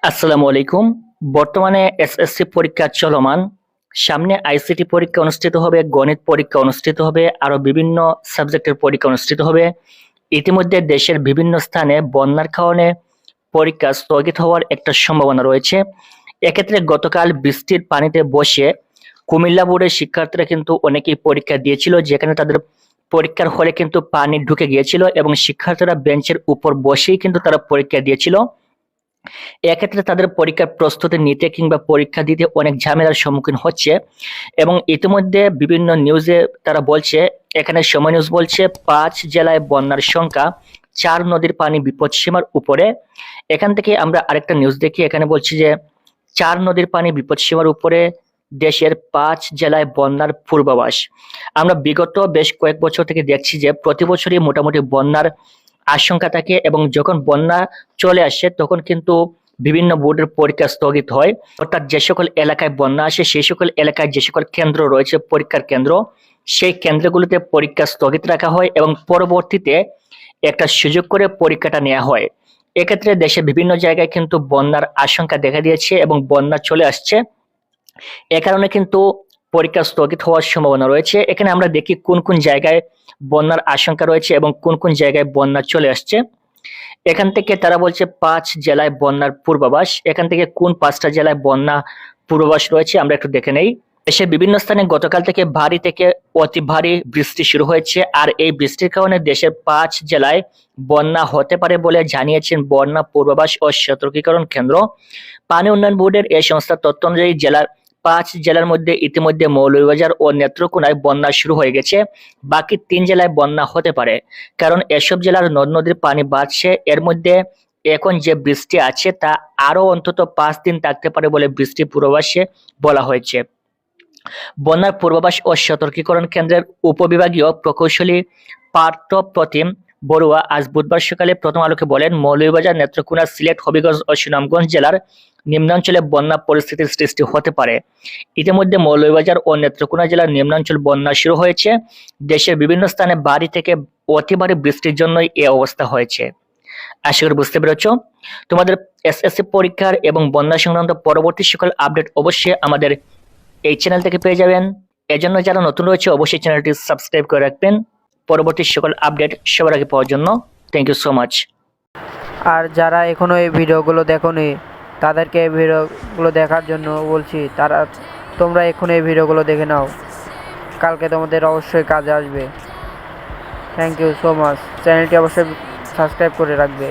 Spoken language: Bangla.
আসসালামু আলাইকুম। বর্তমানে এসএসসি পরীক্ষা চলমান। সামনে আইসিটি পরীক্ষা অনুষ্ঠিত হবে, গণিত পরীক্ষা অনুষ্ঠিত হবে, আরো বিভিন্ন সাবজেক্টের পরীক্ষা অনুষ্ঠিত হবে। ইতিমধ্যে দেশের বিভিন্ন স্থানে বন্যার কারণে পরীক্ষা স্থগিত হওয়ার একটা সম্ভাবনা রয়েছে। এক্ষেত্রে গতকাল বৃষ্টির পানিতে বসে কুমিল্লা বোর্ডের শিক্ষার্থীরা কিন্তু অনেকেই পরীক্ষা দিয়েছিল, যেখানে তাদের পরীক্ষার হলে কিন্তু পানি ঢুকে গিয়েছিল এবং শিক্ষার্থীরা বেঞ্চের উপর বসেই কিন্তু তারা পরীক্ষা দিয়েছিল। এক্ষেত্রে তাদের পরীক্ষার প্রস্তুতি নিতে কিংবা পরীক্ষা দিতে অনেক ঝামেলার সম্মুখীন হচ্ছে এবং ইতিমধ্যে বিভিন্ন নিউজে তারা বলছে, এখানে সময় নিউজ বলছে 5 জেলায় বন্যার সংখ্যা, 4 নদীর পানি বিপদসীমার উপরে। এখান থেকে আমরা আরেকটা নিউজ দেখি, এখানে বলছি যে 4 নদীর পানি বিপদসীমার উপরে, দেশের 5 জেলায় বন্যার পূর্বাভাস। আমরা বিগত বেশ কয়েক বছর থেকে দেখছি যে প্রতি বছরই মোটামুটি বন্যার আশঙ্কা থাকে এবং যখন বন্যা চলে আসে তখন কিন্তু বিভিন্ন বোর্ডের পরীক্ষা স্থগিত হয়। অর্থাৎ যে সকল এলাকায় বন্যা আসে সেই সকল এলাকায় যে সকল কেন্দ্র রয়েছে, পরীক্ষার কেন্দ্র, সেই কেন্দ্রগুলোতে পরীক্ষা স্থগিত রাখা হয় এবং পরবর্তীতে একটা সুযোগ করে পরীক্ষাটা নেওয়া হয়। এক্ষেত্রে দেশে বিভিন্ন জায়গায় কিন্তু বন্যার আশঙ্কা দেখা দিয়েছে এবং বন্যা চলে আসছে। এ কারণে কিন্তু পরীক্ষা স্থগিত হওয়ার সম্ভাবনা রয়েছে। এখানে আমরা দেখি কোন কোন জায়গায় বন্যার আশঙ্কা রয়েছে এবং কোন কোন জায়গায় বন্যা চলে আসছে। এখান থেকে তারা বলছে 5 জেলায় বন্যার পূর্বাভাস। এখান থেকে কোন 5টা জেলায় বন্যা পূর্বাভাস রয়েছে আমরা একটু দেখে নেই। দেশের বিভিন্ন স্থানে গতকাল থেকে ভারী থেকে অতি ভারী বৃষ্টি শুরু হয়েছে, আর এই বৃষ্টির কারণে দেশের 5 জেলায় বন্যা হতে পারে বলে জানিয়েছেন বন্যা পূর্বাভাস ও সতর্কীকরণ কেন্দ্র। পানি উন্নয়ন বোর্ডের এই সংস্থার তথ্য অনুযায়ী 5 জেলার মধ্যে ইতিমধ্যে মৌলভীবাজার ও নেত্রকোনায় বন্যা শুরু হয়ে গেছে। বাকি 3 জেলায় বন্যা হতে পারে, কারণ এসব জেলার নদ নদীর পানি বাড়ছে। এর মধ্যে এখন যে বৃষ্টি আছে তা আরো অন্তত 5 দিন থাকতে পারে বলে বৃষ্টি পূর্বাভাসে বলা হয়েছে। বন্যার পূর্বাভাস ও সতর্কীকরণ কেন্দ্রের উপবিভাগীয় প্রকৌশলী পার্থ প্রতিম বড়ুয়া আজ বুধবার সকালে প্রথম আলোকে বলেন, মৌলভীবাজার, নেত্রকোনা, সিলেট, হবিগঞ্জ ও সুনামগঞ্জ জেলার নিম্নাঞ্চলে বন্যা পরিস্থিতির সৃষ্টি হতে পারে। ইতিমধ্যে মৌলভীবাজার ও নেত্রকোনা জেলার নিম্নাঞ্চল বন্যা শুরু হয়েছে। দেশের বিভিন্ন স্থানে ভারী থেকে অতি ভারী বৃষ্টির জন্যই এ অবস্থা হয়েছে। আশা করি বুঝতে পেরেছ। তোমাদের এসএসসি পরীক্ষার এবং বন্যা সংক্রান্ত পরবর্তী সকল আপডেট অবশ্যই আমাদের এই চ্যানেল থেকে পেয়ে যাবেন। এজন্য যারা নতুন রয়েছে অবশ্যই চ্যানেলটি সাবস্ক্রাইব করে রাখবেন পরবর্তী সকল আপডেট সবার আগে পাওয়ার জন্য। Thank you so much. আর যারা এখনো এই ভিডিওগুলো দেখোনি তাদেরকে এই ভিডিওগুলো দেখার জন্য বলছি, তোমরা এখন এই ভিডিওগুলো দেখে নাও, কালকে তোমাদের অবশ্যই কাজে আসবে। Thank you so much. চ্যানেলটি অবশ্যই সাবস্ক্রাইব করে রাখবে।